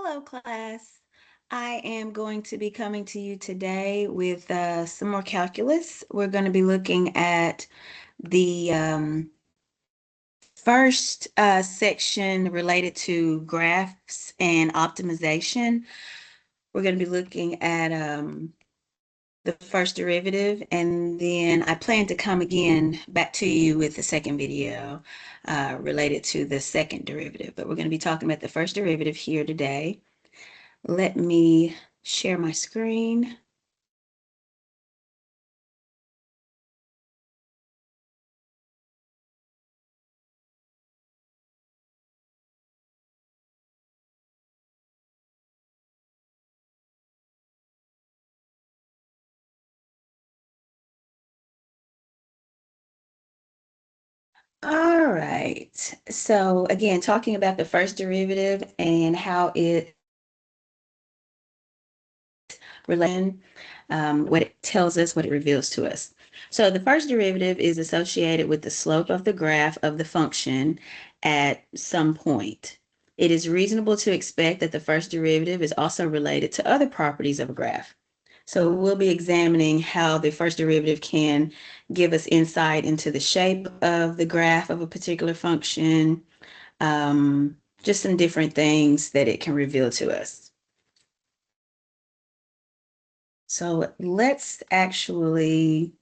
Hello, class. I am going to be coming to you today with some more calculus. We're going to be looking at the first section related to graphs and optimization. We're going to be looking at the first derivative, and then I plan to come again back to you with the second video related to the second derivative. But we're going to be talking about the first derivative here today. Let me share my screen. All right. So again, talking about the first derivative and how it relates, what it tells us, what it reveals to us. So the first derivative is associated with the slope of the graph of the function at some point. It is reasonable to expect that the first derivative is also related to other properties of a graph. So we'll be examining how the first derivative can give us insight into the shape of the graph of a particular function, just some different things that it can reveal to us. So let's actually,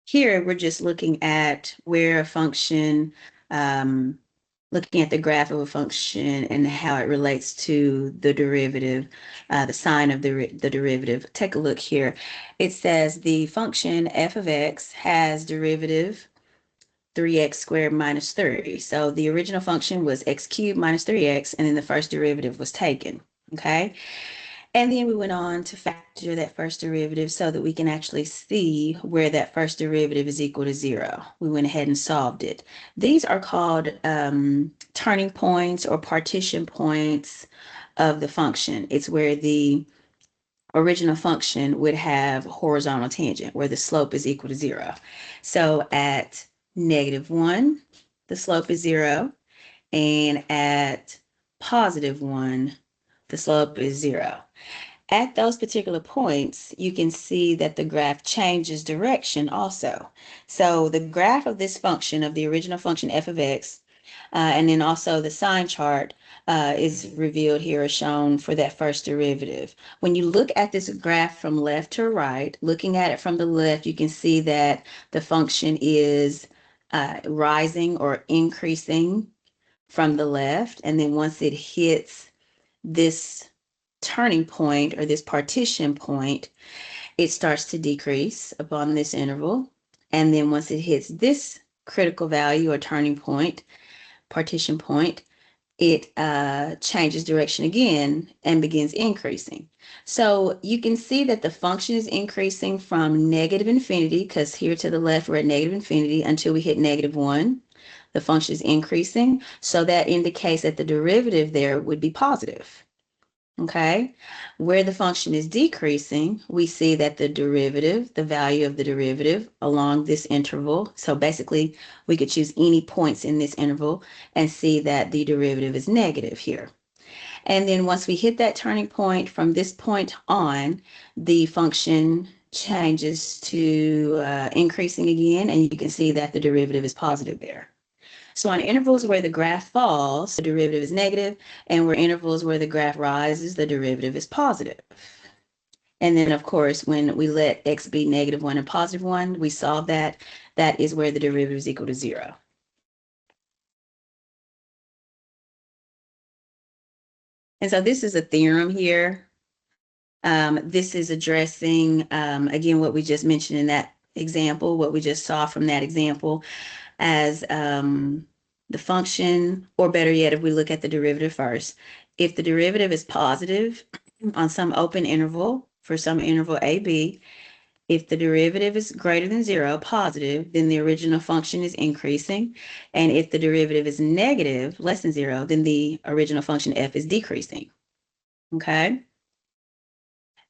here we're just looking at where a function, looking at the graph of a function and how it relates to the derivative, the sign of the derivative. Take a look here. It says the function f of x has derivative 3x squared minus 30. So the original function was x cubed minus 3x, and then the first derivative was taken, okay? And then we went on to factor that first derivative so that we can actually see where that first derivative is equal to 0. We went ahead and solved it. These are called turning points or partition points of the function. It's where the original function would have horizontal tangent, where the slope is equal to 0. So at -1, the slope is 0, and at +1, the slope is 0. At those particular points, you can see that the graph changes direction also. So the graph of this function, of the original function f of x, and then also the sign chart is revealed here, or shown for that first derivative. When you look at this graph from left to right, looking at it from the left, you can see that the function is rising or increasing from the left. And then once it hits this turning point or this partition point, it starts to decrease upon this interval. And then once it hits this critical value or turning point, partition point, it changes direction again and begins increasing. So you can see that the function is increasing from -infinity, because here to the left we're at -infinity, until we hit -1. The function is increasing, so that indicates that the derivative there would be positive. Okay, where the function is decreasing, we see that the derivative, the value of the derivative along this interval, so basically we could choose any points in this interval and see that the derivative is negative here. And then once we hit that turning point, from this point on, the function changes to increasing again, and you can see that the derivative is positive there. So on intervals where the graph falls, the derivative is negative, and where intervals where the graph rises, the derivative is positive. And then, of course, when we let x be -1 and +1, we solve that. That is where the derivative is equal to 0. And so this is a theorem here. This is addressing, again, what we just mentioned in that example, what we just saw from that example, as the function, or better yet, if we look at the derivative first, if the derivative is positive on some open interval, for some interval AB, if the derivative is greater than 0, positive, then the original function is increasing. And if the derivative is negative, less than 0, then the original function f is decreasing. Okay?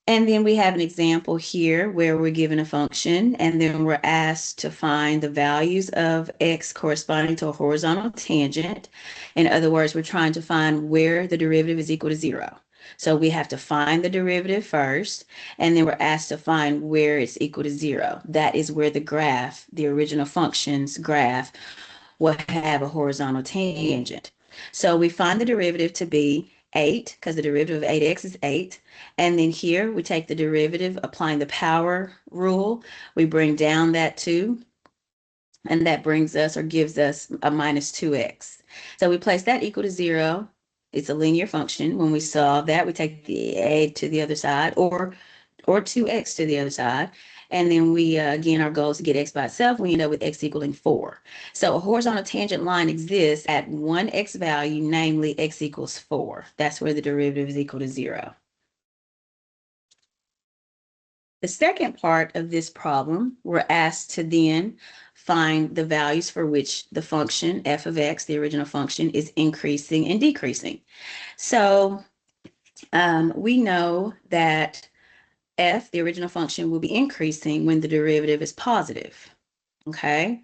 And then we have an example here where we're given a function and then we're asked to find the values of x corresponding to a horizontal tangent. In other words, we're trying to find where the derivative is equal to 0. So we have to find the derivative first, and then we're asked to find where it's equal to 0. That is where the graph, the original function's graph, will have a horizontal tangent. So we find the derivative to be 8, because the derivative of 8x is 8. And then here we take the derivative, applying the power rule. We bring down that 2, and that brings us or gives us a minus 2x. So we place that equal to 0. It's a linear function. When we solve that, we take the a to the other side, or 2x to the other side. And then we, again, our goal is to get x by itself. We end up with x equaling 4. So a horizontal tangent line exists at one x value, namely x equals 4. That's where the derivative is equal to 0. The second part of this problem, we're asked to then find the values for which the function f of x, the original function, is increasing and decreasing. So we know that f, the original function, will be increasing when the derivative is positive, okay?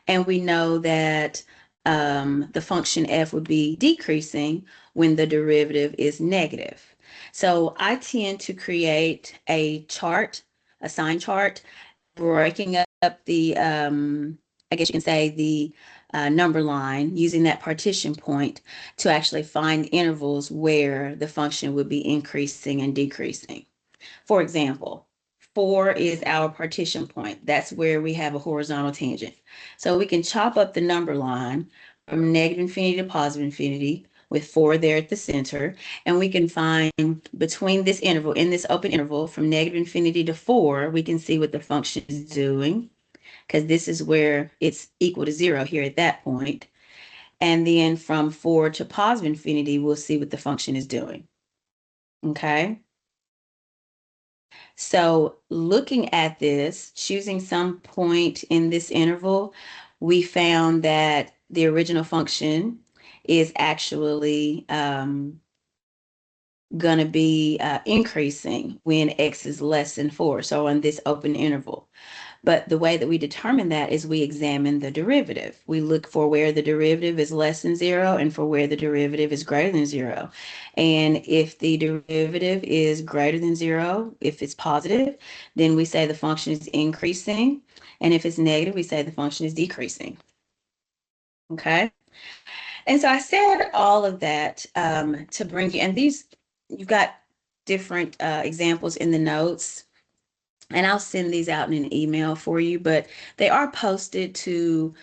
And we know that the function f would be decreasing when the derivative is negative. So I tend to create a chart, a sign chart, breaking up the, I guess you can say, the number line, using that partition point to actually find intervals where the function would be increasing and decreasing. For example, 4 is our partition point. That's where we have a horizontal tangent. So we can chop up the number line from negative infinity to positive infinity with 4 there at the center. And we can find between this interval, in this open interval from negative infinity to 4, we can see what the function is doing, because this is where it's equal to 0 here at that point. And then from 4 to positive infinity, we'll see what the function is doing. Okay? So looking at this, choosing some point in this interval, we found that the original function is actually going to be increasing when x is less than 4, so on this open interval. But the way that we determine that is we examine the derivative. We look for where the derivative is less than 0 and for where the derivative is greater than 0. And if the derivative is greater than 0, if it's positive, then we say the function is increasing. And if it's negative, we say the function is decreasing. Okay? And so I said all of that to bring you, and these, you've got different examples in the notes, and I'll send these out in an email for you, but they are posted to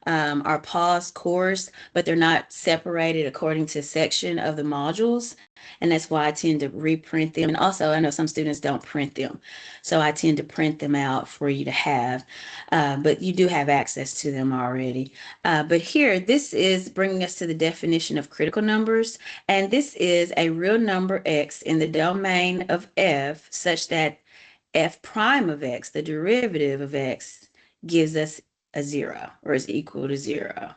our pause course, but they're not separated according to section of the modules. And that's why I tend to reprint them. And also, I know some students don't print them, so I tend to print them out for you to have, but you do have access to them already. But here, this is bringing us to the definition of critical numbers. And this is a real number x in the domain of f such that f prime of x, the derivative of x, gives us a 0 or is equal to 0.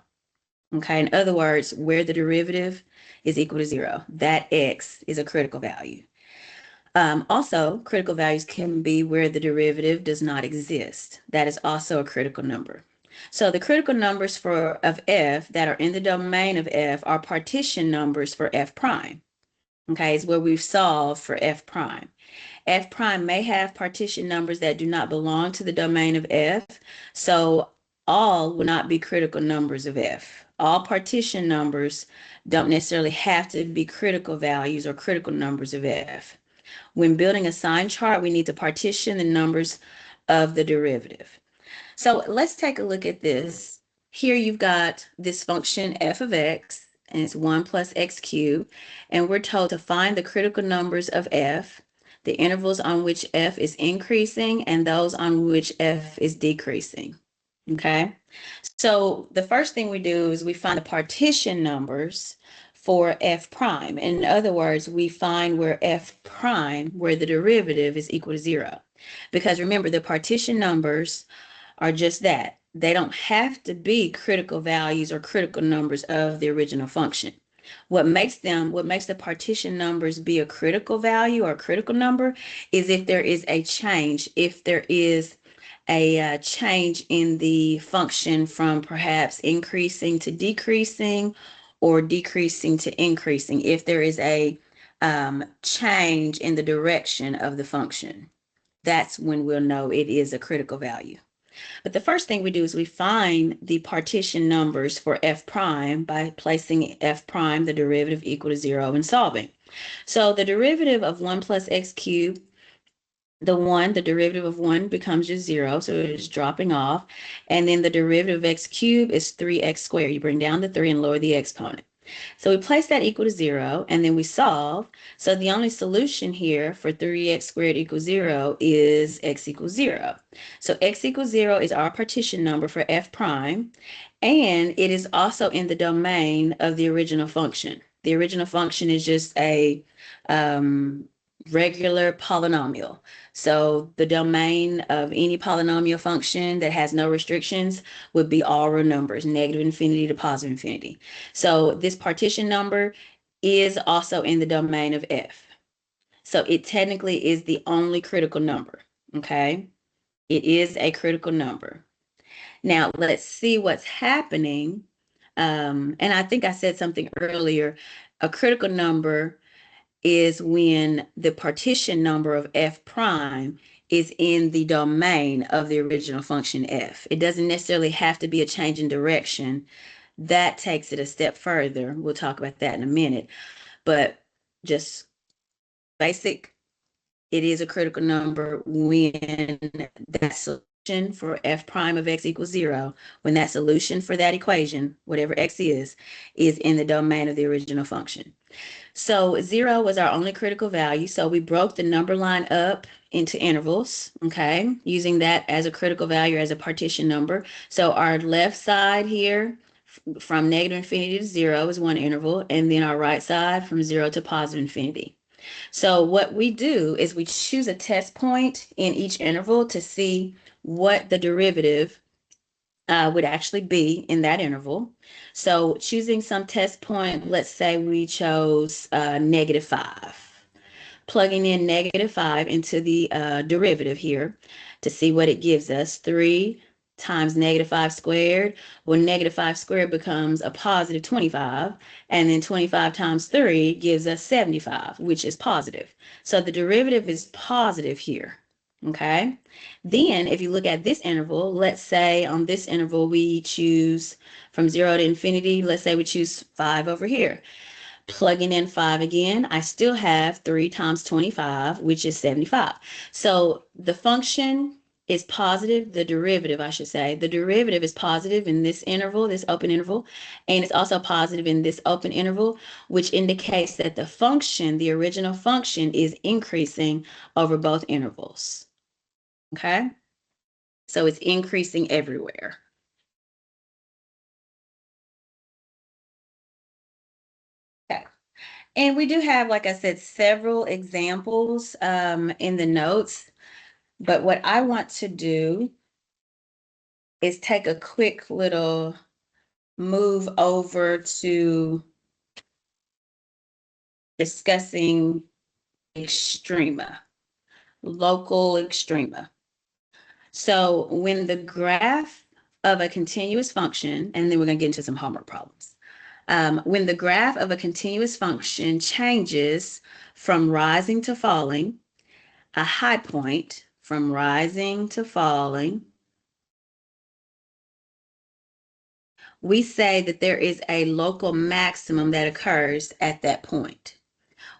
Okay, in other words, where the derivative is equal to 0, that x is a critical value. Also, critical values can be where the derivative does not exist. That is also a critical number. So the critical numbers of f that are in the domain of f are partition numbers for f prime. Okay, is where we've solved for f prime. F prime may have partition numbers that do not belong to the domain of f, so all will not be critical numbers of f. All partition numbers don't necessarily have to be critical values or critical numbers of f. When building a sign chart, we need to partition the numbers of the derivative. So let's take a look at this. Here you've got this function f of x, and it's 1 plus x cubed, and we're told to find the critical numbers of f, the intervals on which f is increasing, and those on which f is decreasing. Okay, so the first thing we do is we find the partition numbers for f prime. In other words, we find where f prime, where the derivative is equal to 0. Because remember, the partition numbers are just that. They don't have to be critical values or critical numbers of the original function. What makes the partition numbers be a critical value or a critical number is if there is a change, if there is a change in the function from perhaps increasing to decreasing or decreasing to increasing, if there is a change in the direction of the function, that's when we'll know it is a critical value. But the first thing we do is we find the partition numbers for f prime by placing f prime, the derivative, equal to 0 and solving. So the derivative of 1 plus x cubed, the derivative of 1 becomes just 0, so it is dropping off. And then the derivative of x cubed is 3x squared. You bring down the 3 and lower the exponent. So we place that equal to 0, and then we solve. So the only solution here for 3x squared equals 0 is x equals 0. So x equals 0 is our partition number for f prime, and it is also in the domain of the original function. The original function is just a regular polynomial. So the domain of any polynomial function that has no restrictions would be all real numbers, negative infinity to positive infinity. So this partition number is also in the domain of f. So it technically is the only critical number, okay? It is a critical number. Now let's see what's happening. And I think I said something earlier. A critical number is when the partition number of f prime is in the domain of the original function f. It doesn't necessarily have to be a change in direction. That takes it a step further. We'll talk about that in a minute. But just basic, it is a critical number when that solution for f prime of x equals 0, when that solution for that equation, whatever x is in the domain of the original function. So 0 was our only critical value. So we broke the number line up into intervals, okay, using that as a critical value, as a partition number. So our left side here from negative infinity to 0 is one interval, and then our right side from 0 to positive infinity. So what we do is we choose a test point in each interval to see what the derivative would actually be in that interval. So choosing some test point, let's say we chose -5. Plugging in -5 into the derivative here to see what it gives us. 3 times -5 squared. Well, -5 squared becomes a positive 25, and then 25 times 3 gives us 75, which is positive. So the derivative is positive here. Okay. Then if you look at this interval, let's say on this interval we choose from 0 to infinity, let's say we choose 5 over here. Plugging in 5 again, I still have 3 times 25, which is 75. So the function is positive, the derivative, I should say. The derivative is positive in this interval, this open interval, and it's also positive in this open interval, which indicates that the function, the original function, is increasing over both intervals. Okay? So it's increasing everywhere. Okay. And we do have, like I said, several examples in the notes. But what I want to do is take a quick little move over to discussing extrema, local extrema. So when the graph of a continuous function, and then we're going to get into some homework problems. When the graph of a continuous function changes from rising to falling, a high point from rising to falling, we say that there is a local maximum that occurs at that point.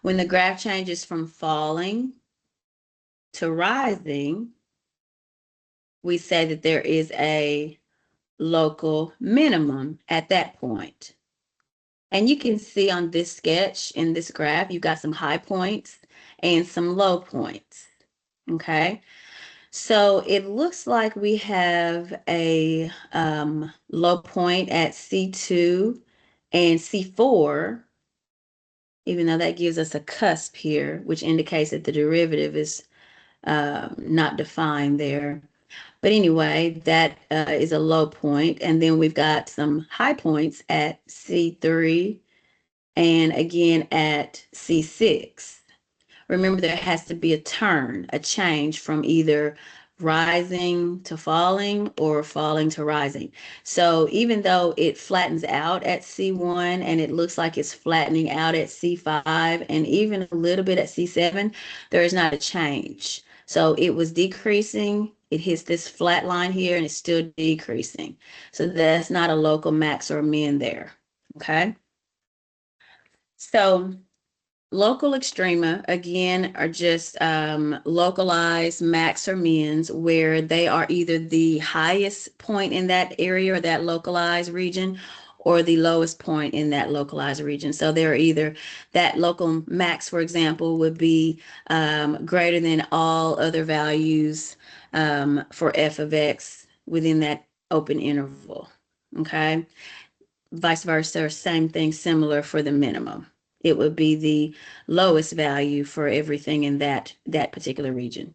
When the graph changes from falling to rising, we say that there is a local minimum at that point. And you can see on this sketch, in this graph, you've got some high points and some low points, okay? So it looks like we have a low point at C2 and C4, even though that gives us a cusp here, which indicates that the derivative is not defined there. But anyway, that is a low point. And then we've got some high points at C3 and again at C6. Remember, there has to be a turn, a change from either rising to falling or falling to rising. So even though it flattens out at C1 and it looks like it's flattening out at C5 and even a little bit at C7, there is not a change. So it was decreasing. It hits this flat line here and it's still decreasing. So that's not a local max or min there. Okay. So local extrema, again, are just localized max or mins where they are either the highest point in that area or that localized region or the lowest point in that localized region. So they're either that local max, for example, would be greater than all other values for f of x within that open interval. Okay. Vice versa, same thing, similar for the minimum. It would be the lowest value for everything in that particular region.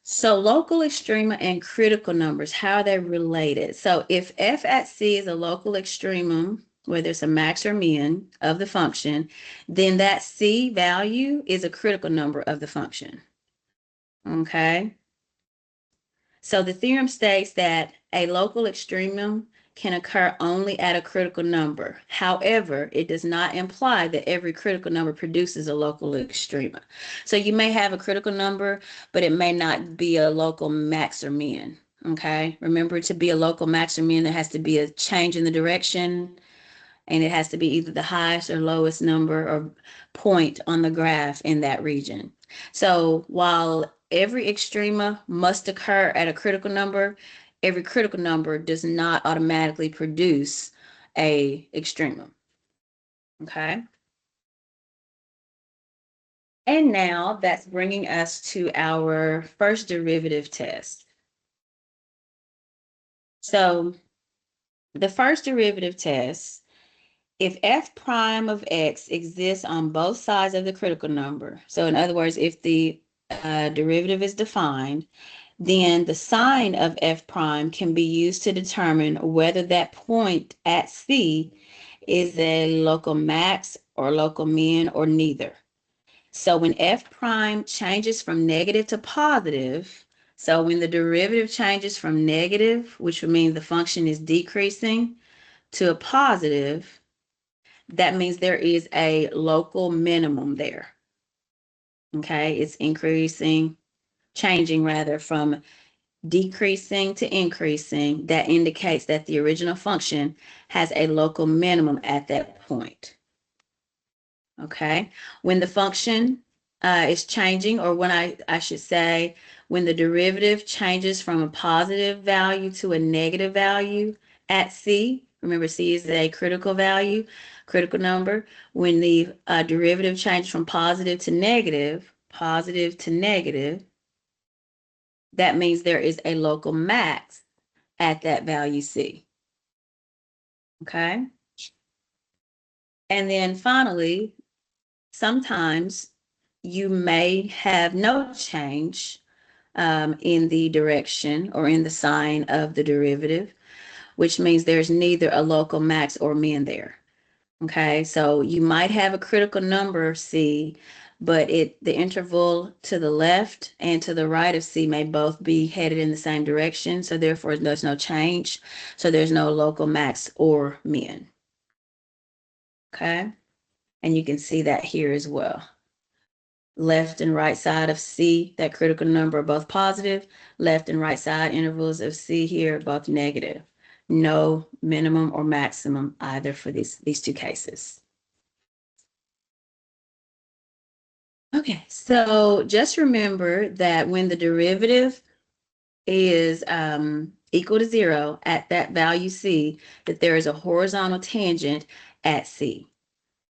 So local extrema and critical numbers, how are they related? So if f at c is a local extremum, whether it's a max or min of the function, then that c value is a critical number of the function. Okay. So the theorem states that a local extremum can occur only at a critical number. However, it does not imply that every critical number produces a local extrema. So you may have a critical number, but it may not be a local max or min. Okay. Remember, to be a local max or min, there has to be a change in the direction, and it has to be either the highest or lowest number or point on the graph in that region. So while every extrema must occur at a critical number, every critical number does not automatically produce a extremum. Okay. And now that's bringing us to our first derivative test. So the first derivative test, if f prime of x exists on both sides of the critical number, so in other words, if the derivative is defined, then the sign of f prime can be used to determine whether that point at C is a local max or local min or neither. So when f prime changes from negative to positive, so when the derivative changes from negative, which would mean the function is decreasing, to a positive, that means there is a local minimum there. Okay, it's increasing, changing rather from decreasing to increasing. That indicates that the original function has a local minimum at that point. Okay, when the function is changing, or when I should say, when the derivative changes from a positive value to a negative value at C, remember C is a critical value, critical number. When the derivative changes from positive to negative, that means there is a local max at that value C. Okay. And then finally, sometimes you may have no change in the direction or in the sign of the derivative, which means there's neither a local max or min there. Okay, so you might have a critical number C, but the interval to the left and to the right of C may both be headed in the same direction. So therefore, there's no change. So there's no local max or min. Okay, and you can see that here as well. Left and right side of C, that critical number are both positive. Left and right side intervals of C here are both negative. No minimum or maximum either for these two cases. Okay, so just remember that when the derivative is equal to 0 at that value C, that there is a horizontal tangent at C.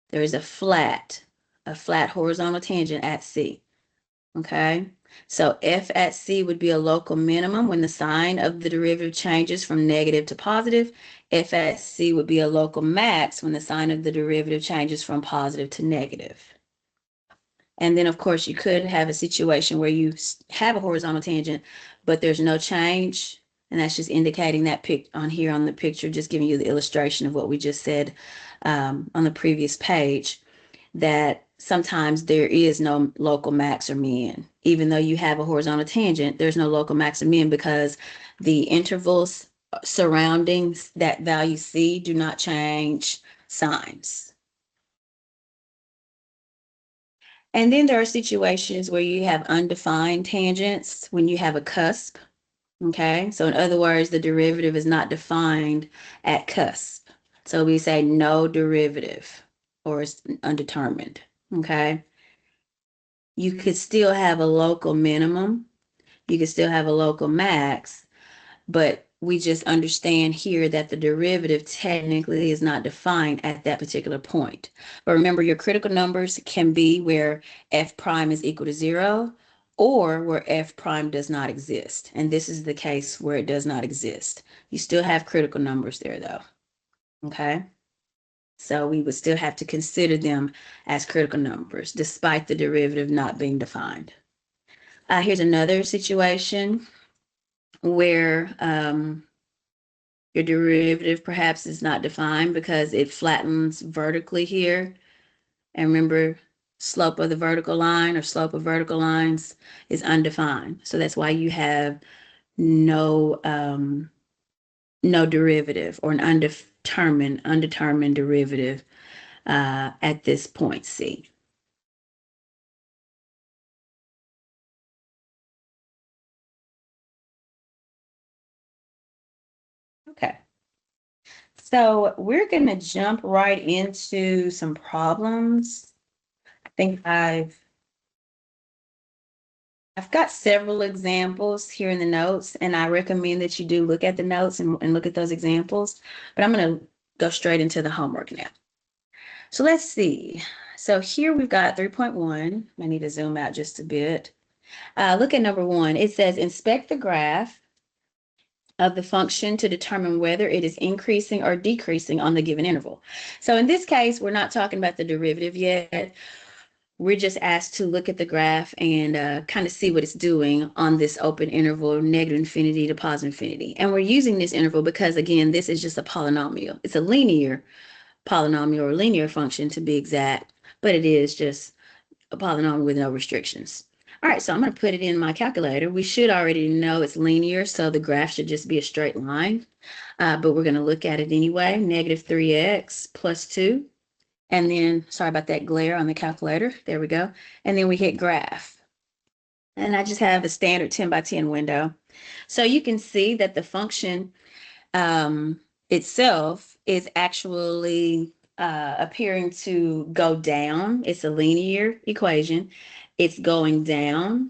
There is a flat horizontal tangent at C. Okay, so f at C would be a local minimum when the sign of the derivative changes from negative to positive. F at C would be a local max when the sign of the derivative changes from positive to negative. And then, of course, you could have a situation where you have a horizontal tangent, but there's no change And that's just indicating that pic on here on the picture, just giving you the illustration of what we just said on the previous page, that sometimes there is no local max or min. Even though you have a horizontal tangent, there's no local max or min because the intervals surrounding that value C do not change signs. And then there are situations where you have undefined tangents when you have a cusp. Okay, so in other words, the derivative is not defined at cusp. So we say no derivative or it's undetermined. Okay, you could still have a local minimum, you could still have a local max, but we just understand here that the derivative technically is not defined at that particular point. But remember, your critical numbers can be where f prime is equal to 0 or where f prime does not exist. And this is the case where it does not exist. You still have critical numbers there though. Okay? So we would still have to consider them as critical numbers despite the derivative not being defined. Here's another situation where your derivative perhaps is not defined because it flattens vertically here. And remember, slope of the vertical line or slope of vertical lines is undefined. So that's why you have no no derivative or an undetermined derivative at this point C. Okay. So we're going to jump right into some problems. I think I've got several examples here in the notes, and I recommend that you do look at the notes and look at those examples. But I'm going to go straight into the homework now. So let's see. So here we've got 3.1. I need to zoom out just a bit. Look at number 1. It says inspect the graph of the function to determine whether it is increasing or decreasing on the given interval. So in this case, we're not talking about the derivative yet. We're just asked to look at the graph and kind of see what it's doing on this open interval, negative infinity to positive infinity. And we're using this interval because, again, this is just a polynomial. It's a linear polynomial or linear function to be exact, but it is just a polynomial with no restrictions. All right, so I'm going to put it in my calculator. We should already know it's linear, so the graph should just be a straight line. But we're going to look at it anyway. Negative 3x plus 2. And then, sorry about that glare on the calculator. There we go. And then we hit graph. And I just have a standard 10 by 10 window. So you can see that the function itself is actually appearing to go down. It's a linear equation. It's going down.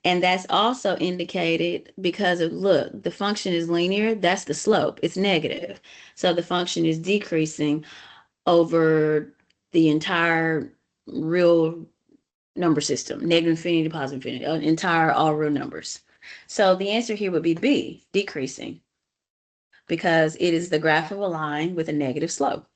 And that's also indicated because of, look, the function is linear. That's the slope. It's negative. So the function is decreasing over the entire real number system, negative infinity to positive infinity, entire all real numbers. So the answer here would be B, decreasing, because it is the graph of a line with a negative slope.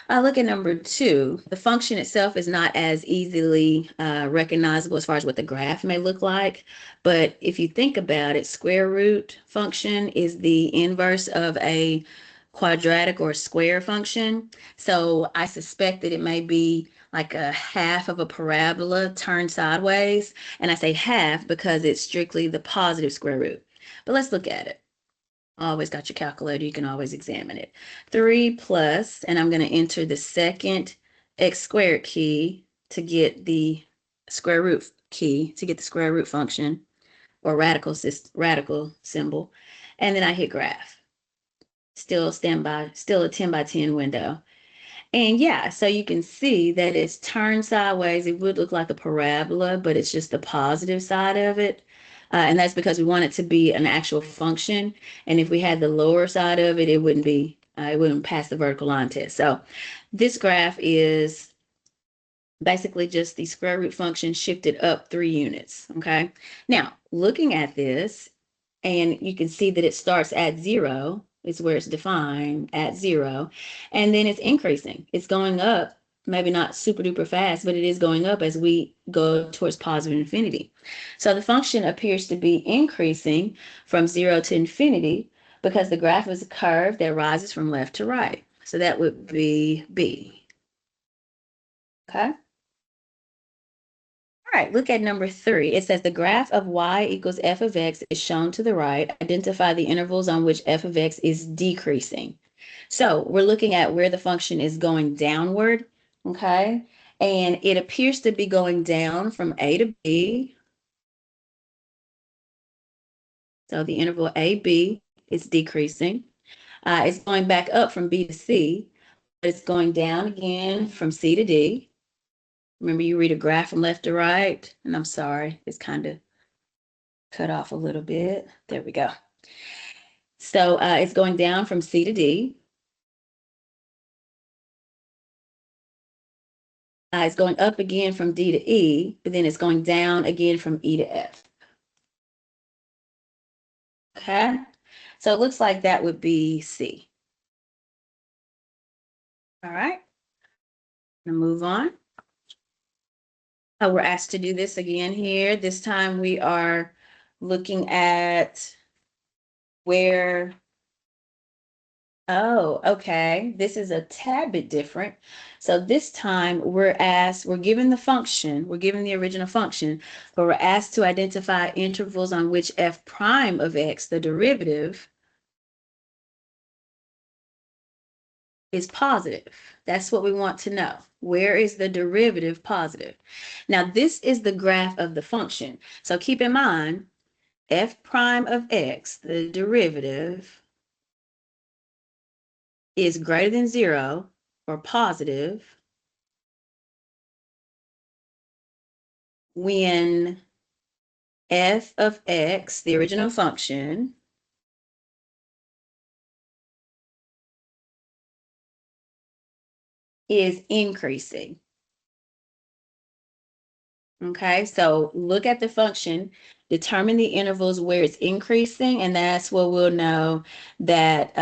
Look at number 2. The function itself is not as easily recognizable as far as what the graph may look like. But if you think about it, square root function is the inverse of a quadratic or square function. So I suspect that it may be like a half of a parabola turned sideways. And I say half because it's strictly the positive square root. But let's look at it. Always got your calculator. You can always examine it. 3 plus, and I'm going to enter the second x squared key to get the square root key, to get the square root function or radical symbol. And then I hit graph. Still standby, still a 10 by 10 window. And yeah, so you can see that it's turned sideways. It would look like a parabola, but it's just the positive side of it. And that's because we want it to be an actual function. And if we had the lower side of it, it wouldn't pass the vertical line test. So this graph is basically just the square root function shifted up 3 units. Okay. Now, looking at this, and you can see that it starts at 0. It's where it's defined at 0. And then it's increasing. It's going up maybe not super duper fast, but it is going up as we go towards positive infinity. So the function appears to be increasing from 0 to infinity because the graph is a curve that rises from left to right. So that would be B. Okay. All right, look at number 3. It says the graph of y equals f of x is shown to the right. Identify the intervals on which f of x is decreasing. So we're looking at where the function is going downward, okay? And it appears to be going down from A to B. So the interval AB is decreasing. It's going back up from B to C, but it's going down again from C to D. Remember, you read a graph from left to right, and I'm sorry, it's kind of cut off a little bit. There we go. So it's going down from C to D. It's going up again from D to E, but then it's going down again from E to F. Okay, so it looks like that would be C. All right, gonna move on. We're asked to do this again here. This time we are looking at where, oh, okay, this is a tad bit different. So this time we're given the function, we're given the original function, but we're asked to identify intervals on which f prime of x, the derivative, is positive. That's what we want to know. Where is the derivative positive? Now, this is the graph of the function. So keep in mind, f prime of x, the derivative, is greater than 0 or positive when f of x, the original function, is increasing. Okay, so look at the function, determine the intervals where it's increasing, and that's where we'll know that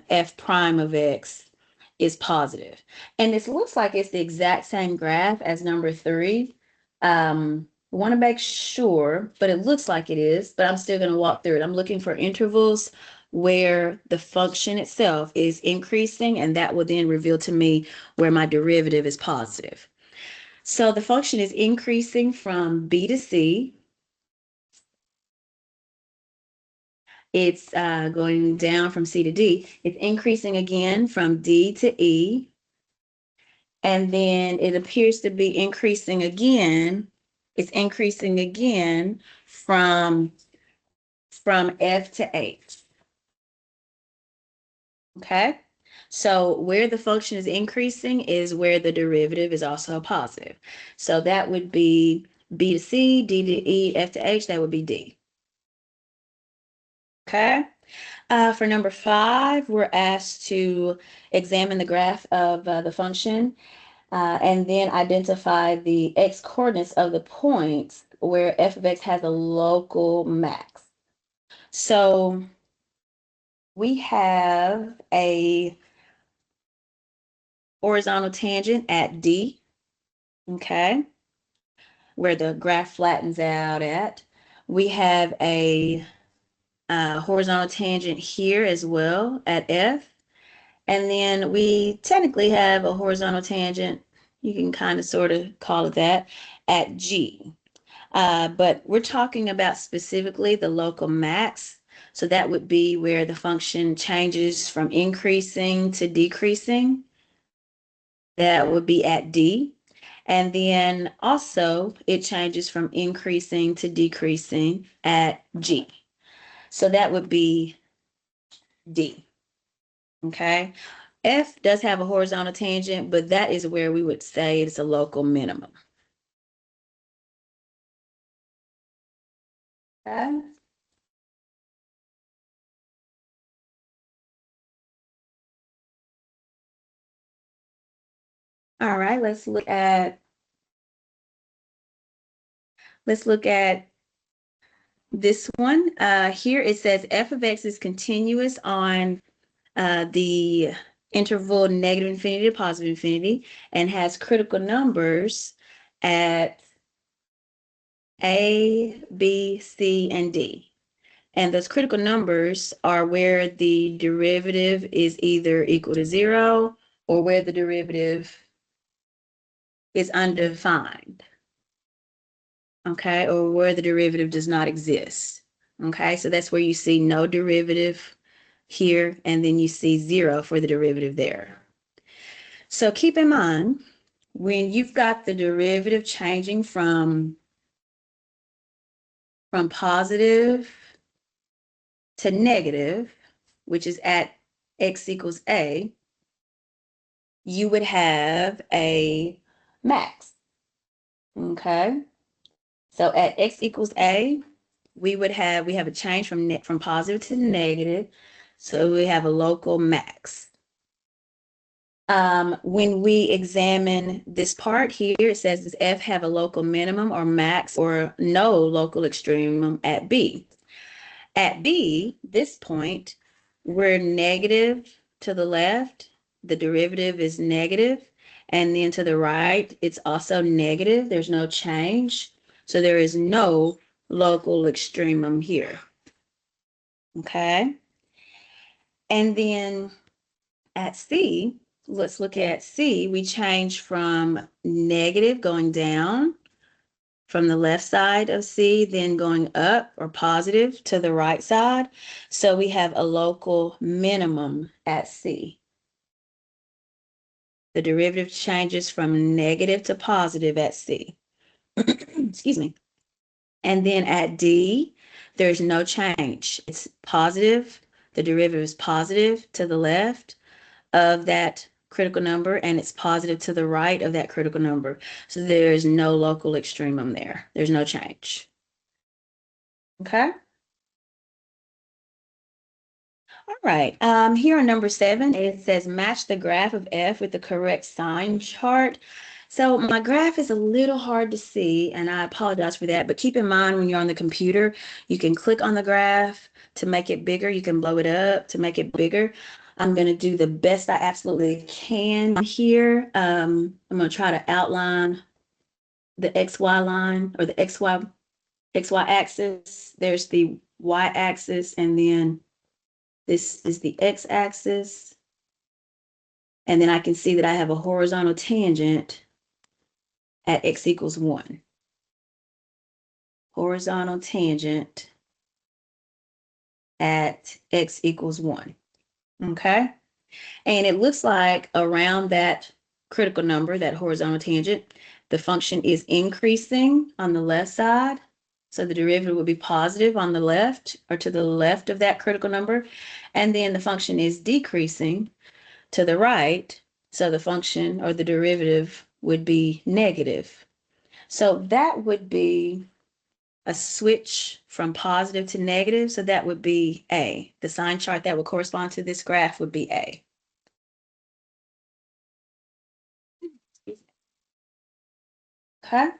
f prime of x is positive. And this looks like it's the exact same graph as number 3. Want to make sure, but it looks like it is, but I'm still going to walk through it. I'm looking for intervals where the function itself is increasing, and that will then reveal to me where my derivative is positive. So the function is increasing from B to C. It's going down from C to D. It's increasing again from D to E. And then it appears to be increasing again. It's increasing again from F to H. Okay? So where the function is increasing is where the derivative is also positive. So that would be B to C, D to E, F to H, that would be D. Okay? For number 5, we're asked to examine the graph of the function and then identify the x coordinates of the points where f of x has a local max. So we have a horizontal tangent at D, okay, where the graph flattens out at. We have a horizontal tangent here as well at F. And then we technically have a horizontal tangent, you can kind of sort of call it that, at G. But we're talking about specifically the local max. So that would be where the function changes from increasing to decreasing. That would be at D. And then also it changes from increasing to decreasing at G. So that would be D. Okay. F does have a horizontal tangent, but that is where we would say it's a local minimum. Okay. All right, let's look at this one. Here it says f of x is continuous on the interval negative infinity to positive infinity, and has critical numbers at A, B, C, and D. And those critical numbers are where the derivative is either equal to 0 or where the derivative is undefined, okay, or where the derivative does not exist, okay? So that's where you see no derivative here, and then you see 0 for the derivative there. So keep in mind, when you've got the derivative changing from positive to negative, which is at x equals a, you would have a max, okay? So at x equals a, we have a change from positive to negative, so we have a local max. When we examine this part here, it says, does F have a local minimum or max or no local extremum at B? At B, this point, we're negative to the left, the derivative is negative, and then to the right, it's also negative. There's no change. So there is no local extremum here. Okay. And then at C, let's look at C. We change from negative going down from the left side of C, then going up or positive to the right side. So we have a local minimum at C. The derivative changes from negative to positive at C. Excuse me. And then at D, there's no change. It's positive. The derivative is positive to the left of that critical number, and it's positive to the right of that critical number. So there's no local extremum there. There's no change. Okay. All right. Here on number 7, it says match the graph of F with the correct sign chart. So my graph is a little hard to see, and I apologize for that. But keep in mind, when you're on the computer, you can click on the graph to make it bigger. You can blow it up to make it bigger. I'm going to do the best I absolutely can here. I'm going to try to outline the XY line, or the XY axis. There's the Y axis, and then this is the x-axis. And then I can see that I have a horizontal tangent at x equals 1. Horizontal tangent at x equals 1. Okay? And it looks like around that critical number, that horizontal tangent, the function is increasing on the left side. So the derivative would be positive on the left, or to the left of that critical number. And then the function is decreasing to the right. So the function, or the derivative, would be negative. So that would be a switch from positive to negative. So that would be A. The sign chart that would correspond to this graph would be A. Okay.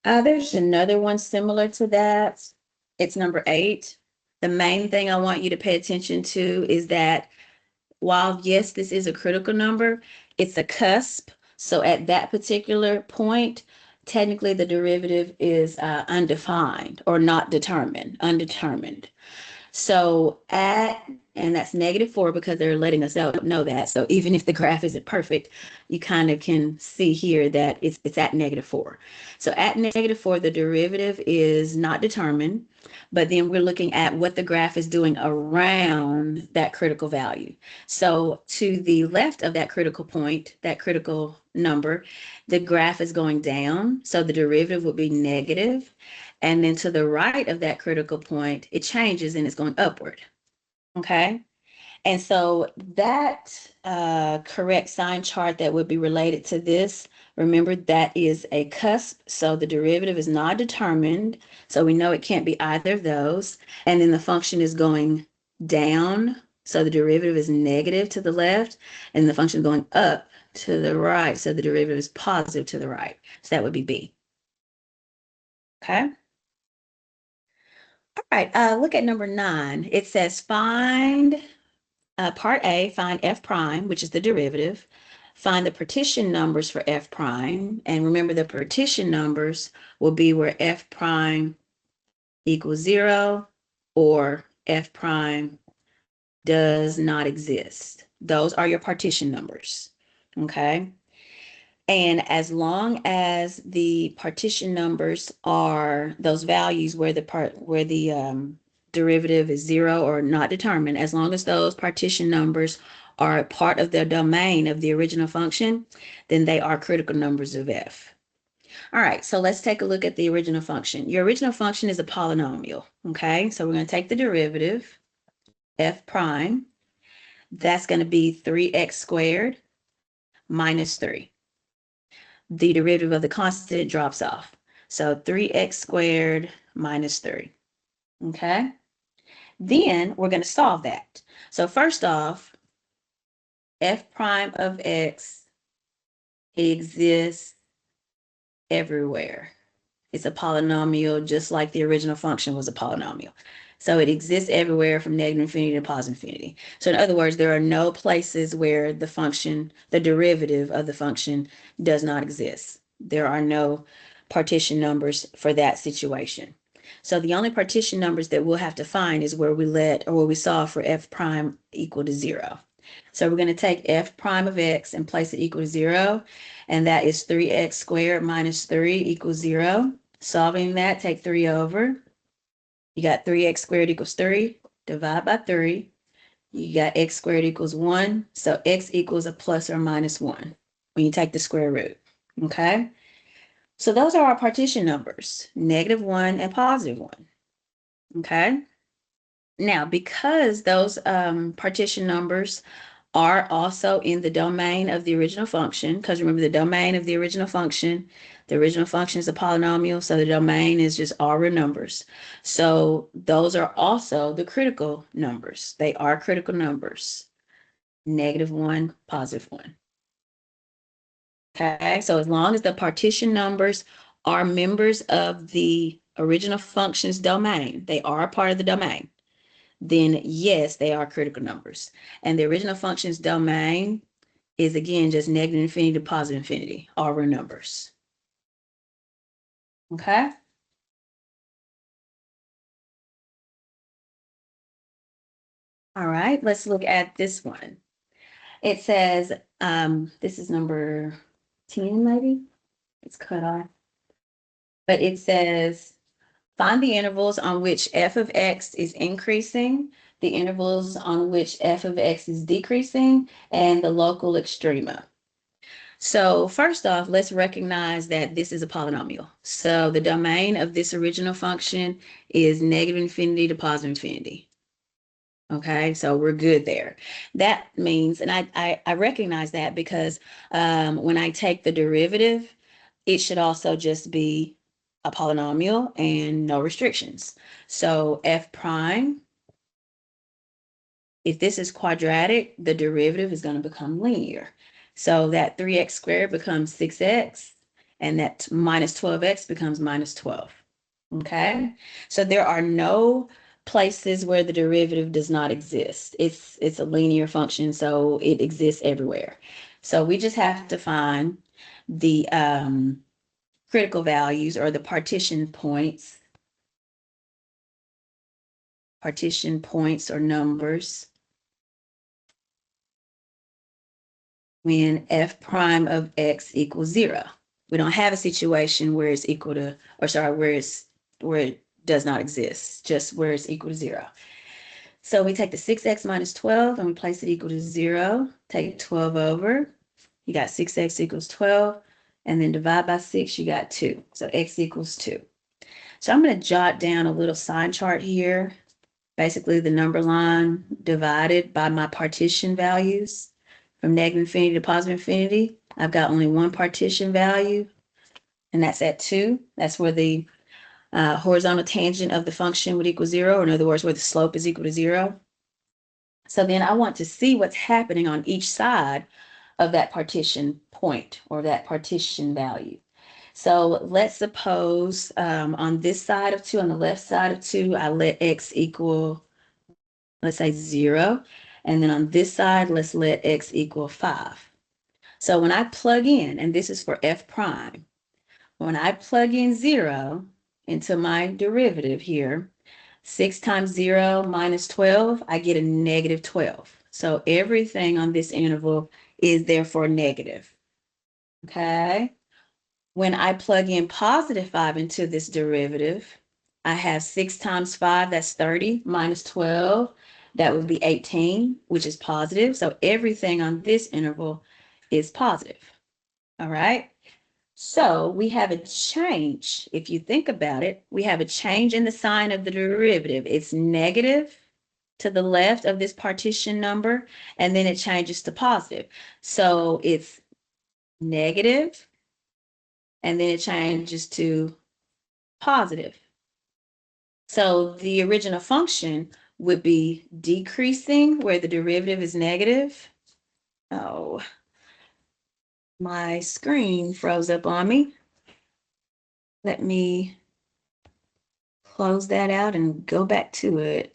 There's another one similar to that. It's number 8. The main thing I want you to pay attention to is that while, yes, this is a critical number, it's a cusp. So at that particular point, technically the derivative is undefined or not determined, undetermined. So and that's -4 because they're letting us know that. So even if the graph isn't perfect, you kind of can see here that it's at -4. So at -4, the derivative is not determined, but then we're looking at what the graph is doing around that critical value. So to the left of that critical point, that critical number, the graph is going down. So the derivative would be negative. And then to the right of that critical point, it changes and it's going upward. Okay. And so that correct sign chart that would be related to this, remember that is a cusp. So the derivative is not determined. So we know it can't be either of those. And then the function is going down. So the derivative is negative to the left, and the function is going up to the right. So the derivative is positive to the right. So that would be B. Okay. All right, look at number 9. It says find Part A, find f prime, which is the derivative. Find the partition numbers for f prime. And remember, the partition numbers will be where f prime equals 0 or f prime does not exist. Those are your partition numbers. Okay. And as long as the partition numbers are those values where the derivative is 0 or not determined, as long as those partition numbers are part of the domain of the original function, then they are critical numbers of f. All right, so let's take a look at the original function. Your original function is a polynomial, okay? So we're going to take the derivative, f prime. That's going to be 3x squared minus 3. The derivative of the constant drops off. So 3x squared minus 3. Okay? Then we're going to solve that. So first off, f prime of x exists everywhere. It's a polynomial, just like the original function was a polynomial. So it exists everywhere from negative infinity to positive infinity. So in other words, there are no places where the function, the derivative of the function does not exist. There are no partition numbers for that situation. So the only partition numbers that we'll have to find is where we solve for f prime equal to 0. So we're going to take f prime of x and place it equal to 0. And that is 3x squared minus 3 equals 0. Solving that, take 3 over. You got 3x squared equals 3. Divide by 3. You got x squared equals 1. So x equals a plus or minus 1 when you take the square root. Okay? So those are our partition numbers, -1 and +1. Okay? Now, because those partition numbers are also in the domain of the original function, because remember the domain of the original function is a polynomial, so the domain is just all real numbers. So those are also the critical numbers. They are critical numbers, -1, +1. Okay, so as long as the partition numbers are members of the original function's domain, they are a part of the domain, then yes, they are critical numbers. And the original function's domain is again just negative infinity to positive infinity, all real numbers. Okay. All right, let's look at this one. It says, this is number 10, maybe. It's cut off. But it says, find the intervals on which f of x is increasing, the intervals on which f of x is decreasing, and the local extrema. So first off, let's recognize that this is a polynomial. So the domain of this original function is negative infinity to positive infinity. Okay, so we're good there. That means, and I recognize that because when I take the derivative, it should also just be a polynomial and no restrictions. So f prime, if this is quadratic, the derivative is going to become linear. So that 3x squared becomes 6x, and that minus 12x becomes minus 12. Okay, so there are no places where the derivative does not exist. It's a linear function, so it exists everywhere. So we just have to find the critical values or the partition points or numbers when f prime of x equals 0. We don't have a situation where it's equal to, or sorry, where it does not exist, just where it's equal to 0. So we take the 6x minus 12 and we place it equal to 0. Take 12 over. You got 6x equals 12. And then divide by 6, you got 2. So x equals 2. So I'm going to jot down a little sign chart here. Basically, the number line divided by my partition values from negative infinity to positive infinity. I've got only one partition value, and that's at 2. That's where the horizontal tangent of the function would equal 0, or in other words, where the slope is equal to 0. So then I want to see what's happening on each side of that partition point or that partition value. So let's suppose on this side of 2, on the left side of 2, I let x equal, let's say 0. And then on this side, let's let x equal 5. So when I plug in, and this is for f prime, when I plug in 0 into my derivative here, 6 times 0 minus 12, I get a negative 12. So everything on this interval is therefore negative. Okay? When I plug in positive 5 into this derivative, I have 6 times 5, that's 30, minus 12, that would be 18, which is positive. So everything on this interval is positive. All right? So we have a change. If you think about it, we have a change in the sign of the derivative. It's negative to the left of this partition number, and then it changes to positive. So it's negative, and then it changes to positive. So the original function would be decreasing where the derivative is negative. Oh, my screen froze up on me. Let me close that out and go back to it.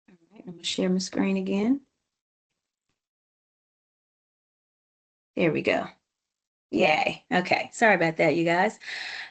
All right, I'm going to share my screen again. There we go. Yay. Okay. Sorry about that, you guys.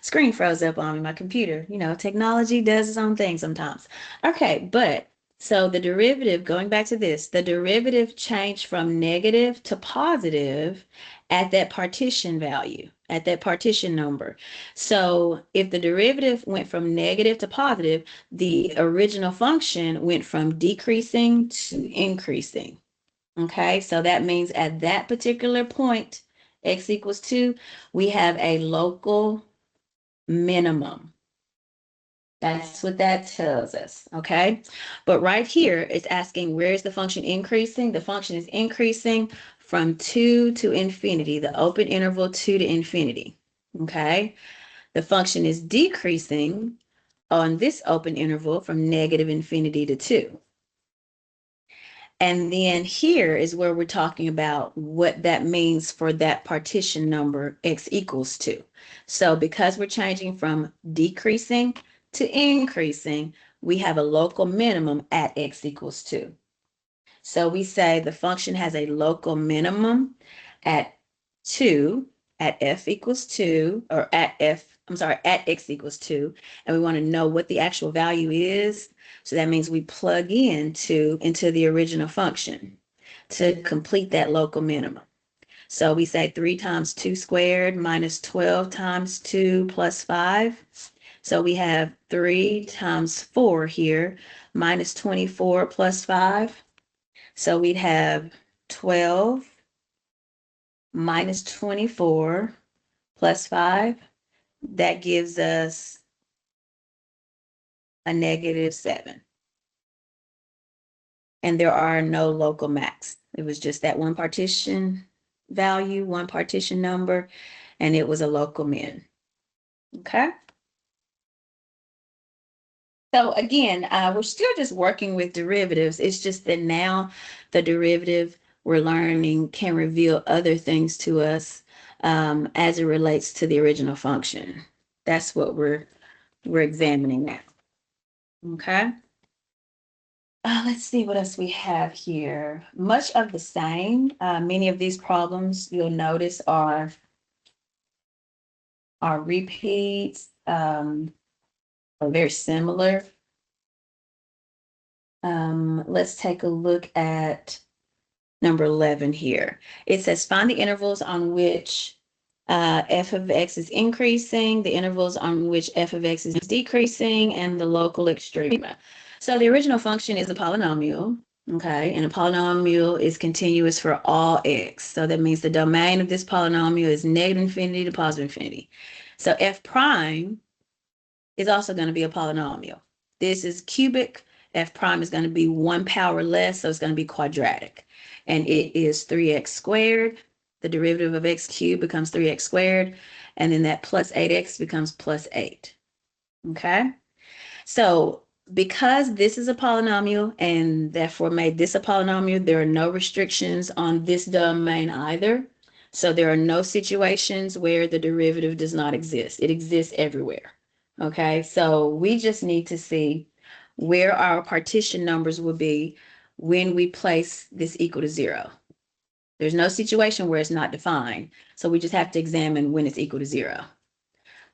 Screen froze up on me, my computer. You know, technology does its own thing sometimes. Okay, but so the derivative, going back to this, the derivative changed from negative to positive at that partition value, at that partition number. So if the derivative went from negative to positive, the original function went from decreasing to increasing. Okay, so that means at that particular point, x equals 2, we have a local minimum. That's what that tells us, okay? But right here, it's asking where is the function increasing? The function is increasing from 2 to infinity, the open interval 2 to infinity, okay? The function is decreasing on this open interval from negative infinity to 2. And then here is where we're talking about what that means for that partition number x equals 2. So because we're changing from decreasing to increasing, we have a local minimum at x equals 2. So we say the function has a local minimum at 2, at f equals 2, or at x equals 2, and we want to know what the actual value is. So that means we plug into the original function to complete that local minimum. So we say 3 times 2 squared minus 12 times 2 plus 5. So we have 3 times 4 here minus 24 plus 5. So we'd have 12 minus 24 plus 5. That gives us a negative 7. And there are no local max. It was just that one partition value, one partition number, and it was a local min. Okay? So again, we're still just working with derivatives. It's just that now the derivative we're learning can reveal other things to us as it relates to the original function. That's what we're examining now. Okay. Let's see what else we have here. Much of the same. Many of these problems you'll notice are repeats, are very similar. Let's take a look at number 11 here. It says find the intervals on which f of x is increasing, the intervals on which f of x is decreasing, and the local extrema. So the original function is a polynomial, okay? And a polynomial is continuous for all x. So that means the domain of this polynomial is negative infinity to positive infinity. So f prime is also going to be a polynomial. This is cubic. F prime is going to be 1 power less, so it's going to be quadratic. And it is 3x squared. The derivative of x cubed becomes 3x squared. And then that plus 8x becomes plus 8. Okay? So because this is a polynomial and therefore made this a polynomial, there are no restrictions on this domain either. So there are no situations where the derivative does not exist. It exists everywhere. Okay, so we just need to see where our partition numbers will be when we place this equal to 0. There's no situation where it's not defined. So we just have to examine when it's equal to 0.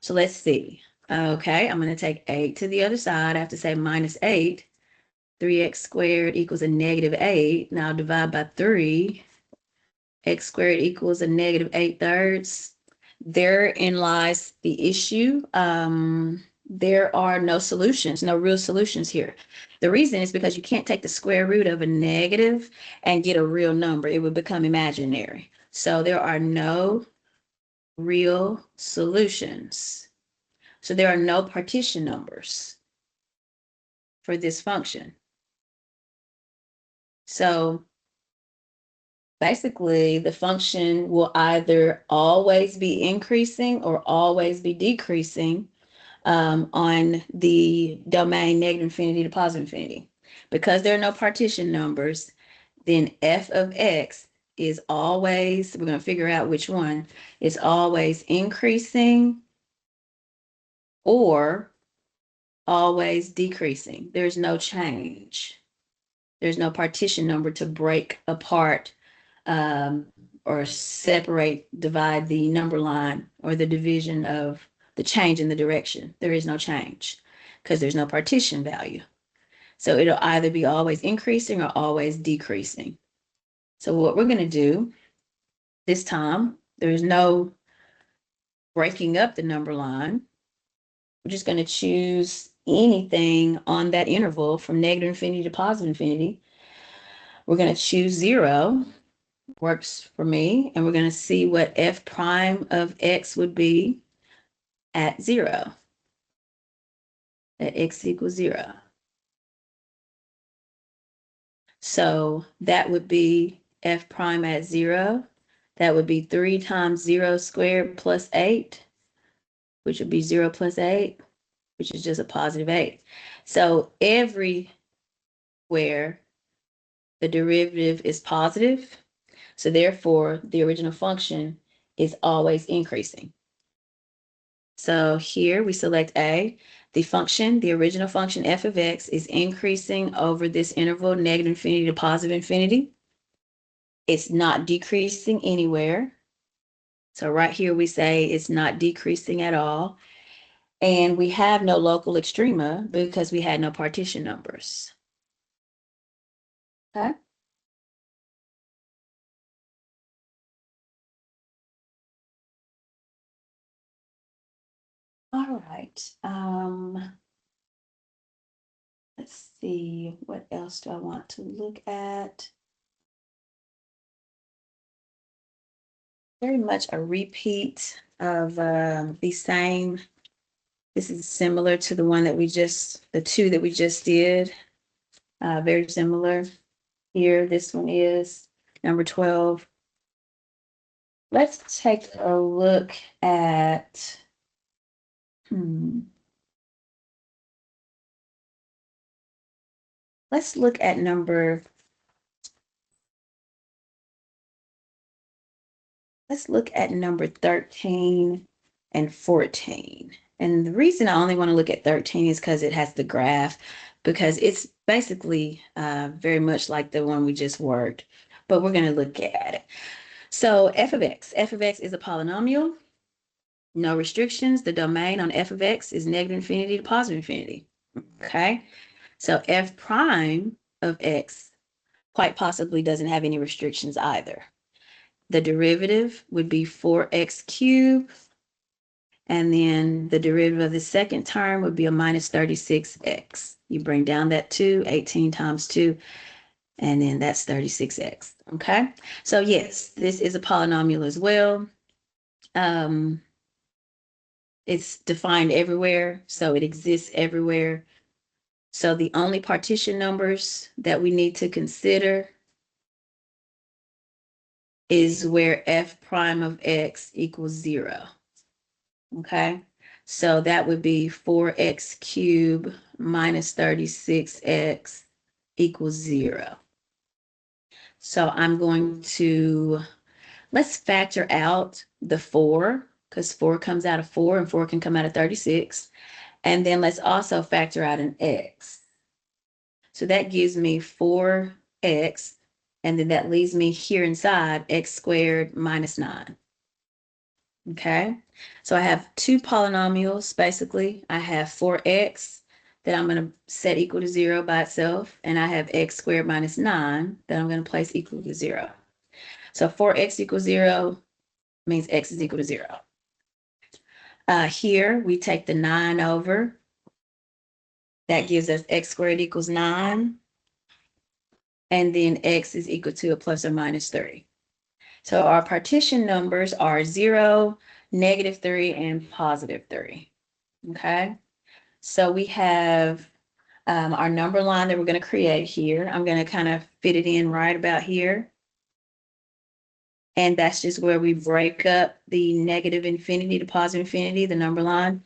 So let's see. Okay, I'm going to take 8 to the other side. I have to say minus 8. 3x squared equals a negative 8. Now divide by 3. X squared equals a negative 8/3. Therein lies the issue. There are no solutions, no real solutions here. The reason is because you can't take the square root of a negative and get a real number. It would become imaginary. So there are no real solutions. So there are no partition numbers for this function. So basically, the function will either always be increasing or always be decreasing on the domain negative infinity to positive infinity. Because there are no partition numbers, then f of x is always, we're going to figure out which one, is always increasing or always decreasing. There's no change. There's no partition number to break apart um, or separate, divide the number line or the division of the change in the direction. There is no change because there's no partition value. So it'll either be always increasing or always decreasing. So what we're going to do this time, there's no breaking up the number line. We're just going to choose anything on that interval from negative infinity to positive infinity. We're going to choose 0, works for me, and we're going to see what f prime of x would be at 0, at x equals 0. So that would be f prime at 0. That would be 3 times 0 squared plus 8, which would be 0 plus 8, which is just a positive 8. So everywhere the derivative is positive, so therefore the original function is always increasing. So here we select A. The function, the original function f of x is increasing over this interval, negative infinity to positive infinity. It's not decreasing anywhere. So right here we say it's not decreasing at all. And we have no local extrema because we had no partition numbers. Okay. All right. Let's see, what else do I want to look at? Very much a repeat of the same. This is similar to the one that the two that we just did. Very similar. Here, this one is number 12. Let's take a look at, let's look at number 13 and 14. And the reason I only want to look at 13 is because it has the graph, because it's basically very much like the one we just worked, but we're going to look at it. So f of x is a polynomial, no restrictions. The domain on f of x is negative infinity to positive infinity. Okay, so f prime of x quite possibly doesn't have any restrictions either. The derivative would be 4x cubed, and then the derivative of the second term would be a minus 36x. You bring down that 2, 18 times 2, and then that's 36x. Okay, so yes, this is a polynomial as well. It's defined everywhere, so it exists everywhere. So the only partition numbers that we need to consider is where f prime of x equals 0. Okay, so that would be 4x cubed minus 36x equals 0. So I'm going to, let's factor out the 4, because 4 comes out of 4 and 4 can come out of 36. And then let's also factor out an x. So that gives me 4x, and then that leaves me here inside x squared minus 9. Okay, so I have two polynomials basically. I have 4x that I'm going to set equal to 0 by itself, and I have x squared minus 9 that I'm going to place equal to 0. So 4x equals 0 means x is equal to 0. Here we take the 9 over. That gives us x squared equals 9. And then x is equal to a plus or minus 3. So our partition numbers are 0, -3, and +3. Okay. So we have our number line that we're going to create here. I'm going to kind of fit it in right about here. And that's just where we break up the negative infinity to positive infinity, the number line,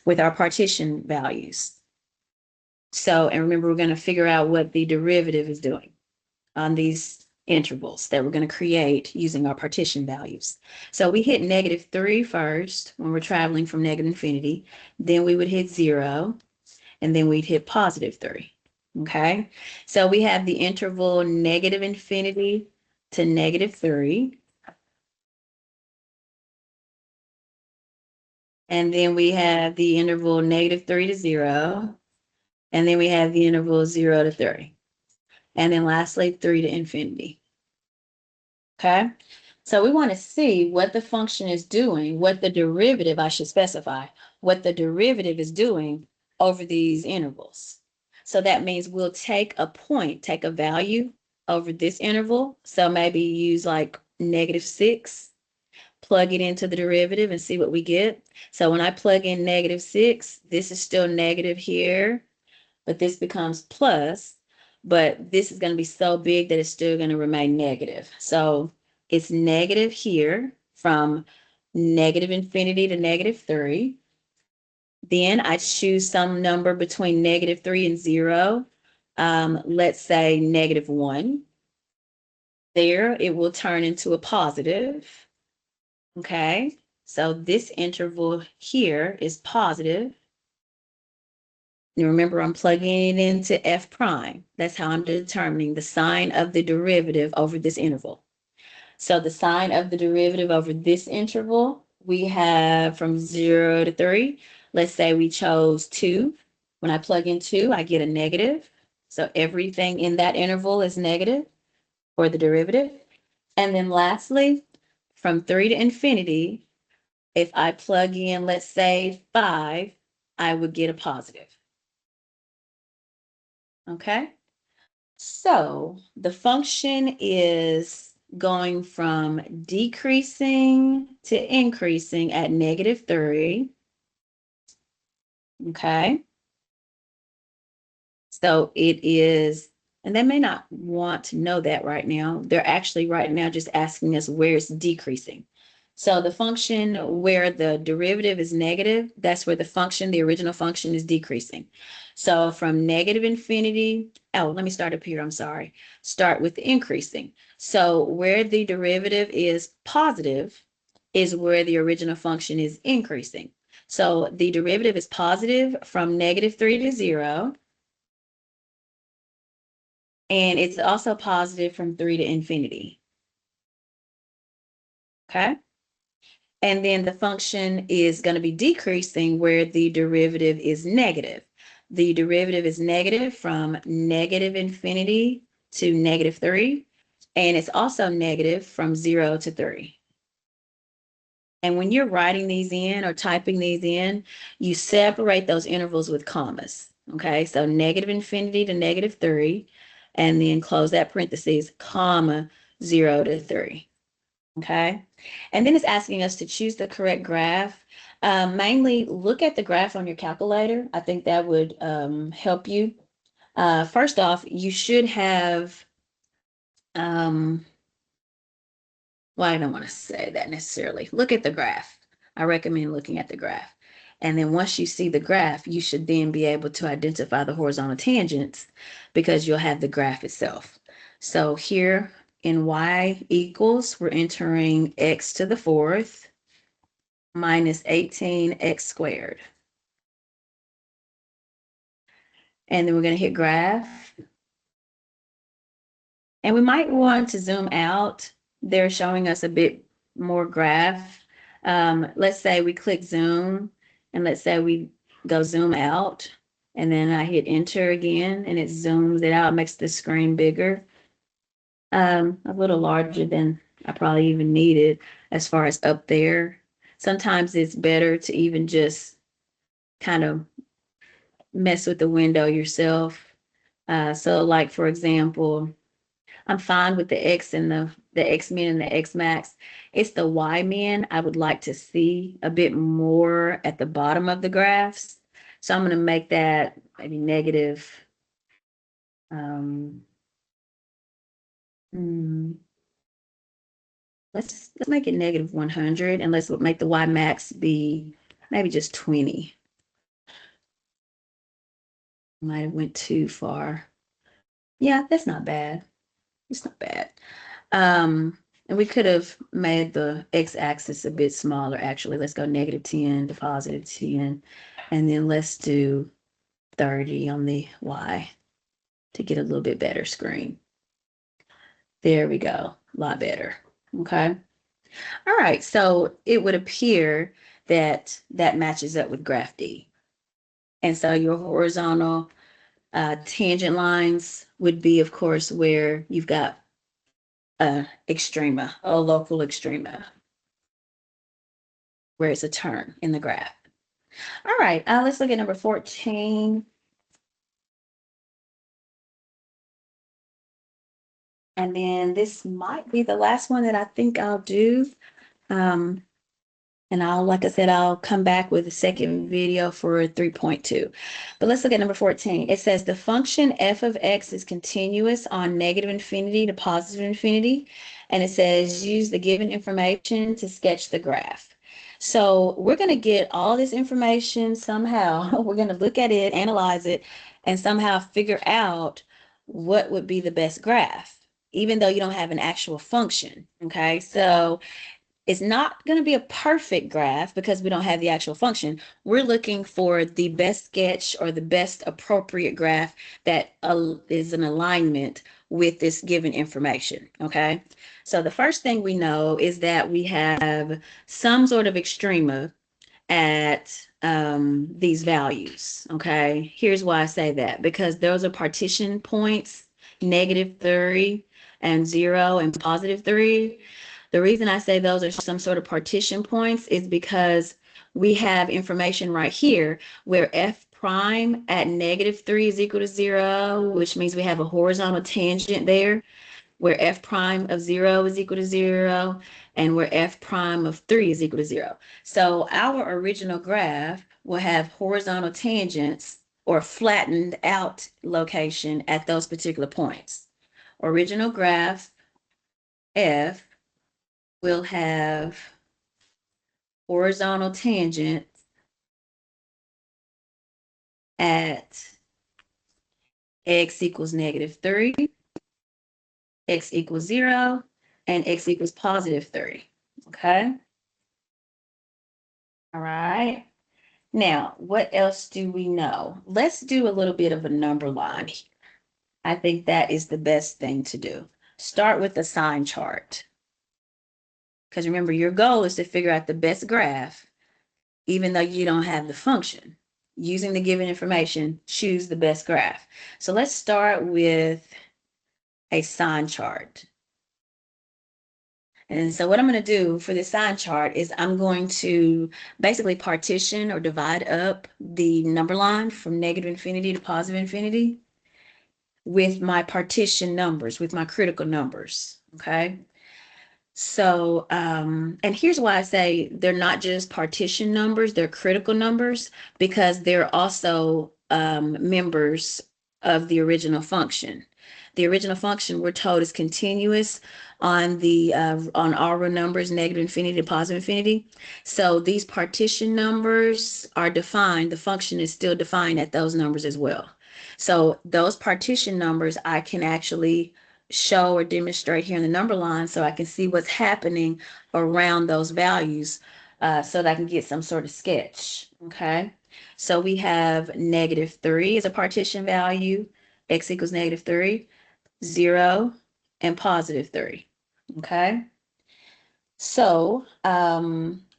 with our partition values. So, and remember, we're going to figure out what the derivative is doing on these intervals that we're going to create using our partition values. So we hit -3 first when we're traveling from negative infinity. Then we would hit 0, and then we'd hit +3. Okay, so we have the interval negative infinity to -3. And then we have the interval -3 to 0. And then we have the interval 0 to 3. And then lastly, 3 to infinity. Okay, so we want to see what the function is doing, what the derivative, I should specify, what the derivative is doing over these intervals. So that means we'll take a point, take a value over this interval. So maybe use like -6, plug it into the derivative and see what we get. So when I plug in -6, this is still negative here, but this becomes plus, but this is going to be so big that it's still going to remain negative. So it's negative here from negative infinity to -3. Then I choose some number between -3 and 0. Let's say -1. There, it will turn into a positive. Okay, so this interval here is positive. And remember, I'm plugging it into f prime. That's how I'm determining the sign of the derivative over this interval. So the sign of the derivative over this interval, we have from 0 to 3. Let's say we chose 2. When I plug in 2, I get a negative. So everything in that interval is negative for the derivative. And then lastly, from 3 to infinity, if I plug in, let's say 5, I would get a positive. Okay, so the function is going from decreasing to increasing at -3. Okay, so it is, and they may not want to know that right now. They're actually right now just asking us where it's decreasing. So the function where the derivative is negative, that's where the function, the original function, is decreasing. So from negative infinity, oh, let me start up here, I'm sorry. Start with increasing. So where the derivative is positive is where the original function is increasing. So the derivative is positive from -3 to 0. And it's also positive from 3 to infinity. Okay. And then the function is going to be decreasing where the derivative is negative. The derivative is negative from negative infinity to -3. And it's also negative from 0 to 3. And when you're writing these in or typing these in, you separate those intervals with commas. Okay, so negative infinity to -3, and then close that parentheses, comma, 0 to 3. Okay, and then it's asking us to choose the correct graph. Mainly look at the graph on your calculator. I think that would help you. First off, you should have, well, I don't want to say that necessarily. Look at the graph. I recommend looking at the graph. And then once you see the graph, you should then be able to identify the horizontal tangents because you'll have the graph itself. So here in y equals, we're entering x to the 4th minus 18x squared. And then we're going to hit graph. And we might want to zoom out. They're showing us a bit more graph. Let's say we click zoom, and let's say we go zoom out, and then I hit enter again, and it zooms it out, makes the screen bigger, a little larger than I probably even needed as far as up there. Sometimes it's better to even just kind of mess with the window yourself. So like for example, I'm fine with the X and the X min and the X max. It's the Y min I would like to see a bit more at the bottom of the graphs. So I'm going to make that maybe negative. Um, hmm, let's make it negative 100, and let's make the Y max be maybe just 20. Might have went too far. Yeah, that's not bad. It's not bad. And we could have made the x-axis a bit smaller, actually. Let's go negative 10 to positive 10. And then let's do 30 on the y to get a little bit better screen. There we go. A lot better. Okay. All right. So it would appear that that matches up with graph D. And so your horizontal tangent lines would be, of course, where you've got extrema, a local extrema, where it's a turn in the graph. All right, let's look at number 14. And then this might be the last one that I think I'll do. Um, And like I said, I'll come back with a second video for 3.2. But let's look at number 14. It says the function f of x is continuous on negative infinity to positive infinity. And it says use the given information to sketch the graph. So we're going to get all this information somehow. We're going to look at it, analyze it, and somehow figure out what would be the best graph, even though you don't have an actual function. Okay, so it's not going to be a perfect graph because we don't have the actual function. We're looking for the best sketch or the best appropriate graph that is in alignment with this given information. Okay. So the first thing we know is that we have some sort of extrema at these values. Okay. Here's why I say that, because those are partition points, -3 and 0 and +3. The reason I say those are some sort of partition points is because we have information right here where f prime at -3 is equal to 0, which means we have a horizontal tangent there, where f prime of 0 is equal to 0, and where f prime of 3 is equal to 0. So our original graph will have horizontal tangents or flattened out location at those particular points. Original graph f will have horizontal tangent at x equals -3, x equals 0, and x equals +3. Okay. All right. Now, what else do we know? Let's do a little bit of a number line here. I think that is the best thing to do. Start with the sign chart. Because remember, your goal is to figure out the best graph, even though you don't have the function. Using the given information, choose the best graph. So let's start with a sign chart. And so what I'm going to do for this sign chart is I'm going to basically partition or divide up the number line from negative infinity to positive infinity with my partition numbers, with my critical numbers. Okay. So, and here's why I say they're not just partition numbers, they're critical numbers, because they're also members of the original function. The original function, we're told, is continuous on the on all real numbers, negative infinity to positive infinity. So these partition numbers are defined, the function is still defined at those numbers as well. So those partition numbers I can actually show or demonstrate here in the number line so I can see what's happening around those values so that I can get some sort of sketch. Okay. So we have -3 as a partition value, x equals -3, 0, and positive 3. Okay. So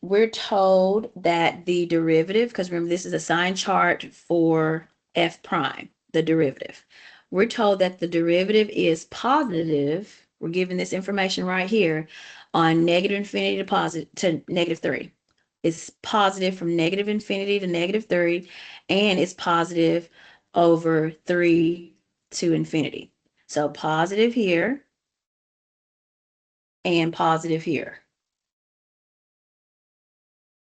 we're told that the derivative, because remember this is a sign chart for f prime, the derivative. We're told that the derivative is positive. We're given this information right here on negative infinity to negative 3. It's positive from negative infinity to negative 3, and it's positive over 3 to infinity. So positive here and positive here.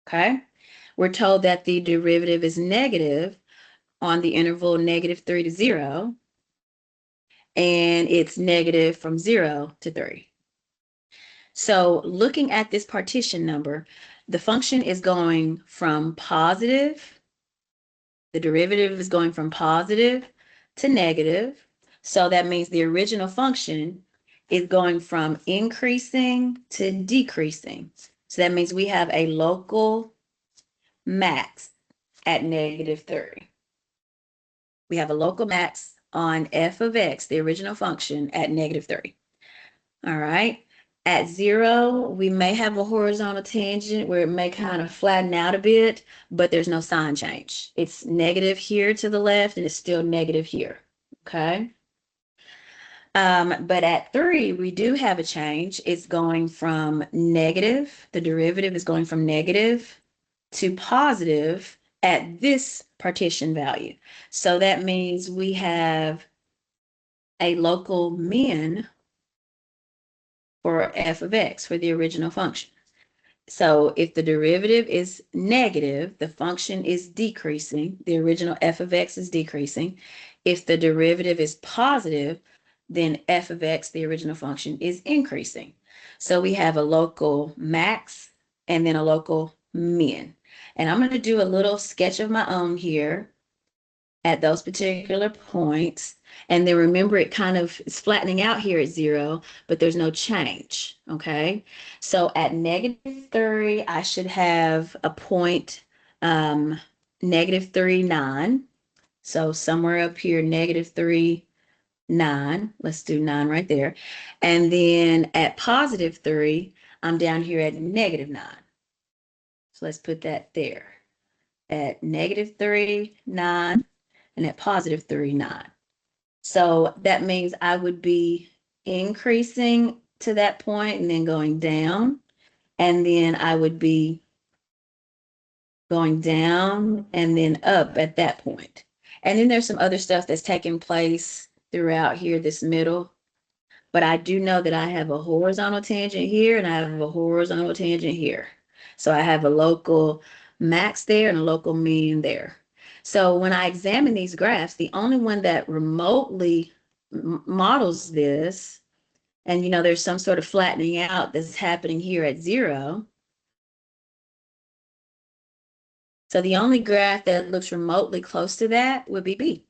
Okay. We're told that the derivative is negative on the interval negative 3 to 0, and it's negative from 0 to 3. So looking at this partition number, the function is going from positive, the derivative is going from positive to negative. So that means the original function is going from increasing to decreasing. So that means we have a local max at negative 3. We have a local max on f of x, the original function, at negative 3. All right. At 0, we may have a horizontal tangent where it may kind of flatten out a bit, but there's no sign change. It's negative here to the left, and it's still negative here. Okay. But at 3, we do have a change. It's going from negative, the derivative is going from negative to positive at this partition value. So that means we have a local min for f of x for the original function. So if the derivative is negative, the function is decreasing. The original f of x is decreasing. If the derivative is positive, then f of x, the original function, is increasing. So we have a local max and then a local min. And I'm going to do a little sketch of my own here at those particular points. And then remember, it kind of is flattening out here at 0, but there's no change. Okay. So at negative 3, I should have a point negative 3, 9. So somewhere up here, negative 3, 9. Let's do 9 right there. And then at positive 3, I'm down here at negative 9. So let's put that there. At negative 3, 9. And at positive 3, 9. So that means I would be increasing to that point and then going down. And then I would be going down and then up at that point. And then there's some other stuff that's taking place throughout here, this middle. But I do know that I have a horizontal tangent here and I have a horizontal tangent here. So I have a local max there and a local mean there. So when I examine these graphs, the only one that remotely models this, and there's some sort of flattening out that's happening here at 0. So the only graph that looks remotely close to that would be B.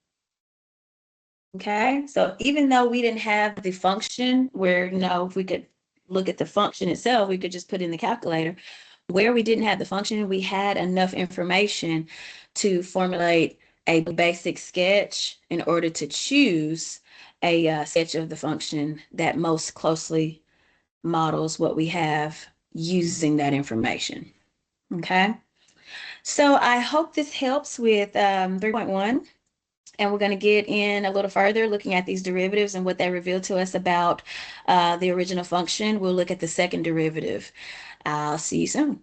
Okay, so even though we didn't have the function where, if we could look at the function itself, we could just put in the calculator. Where we didn't have the function, we had enough information to formulate a basic sketch in order to choose a sketch of the function that most closely models what we have using that information. Okay, so I hope this helps with 3.1. And we're going to get in a little further looking at these derivatives and what they reveal to us about the original function. We'll look at the second derivative. I'll see you soon.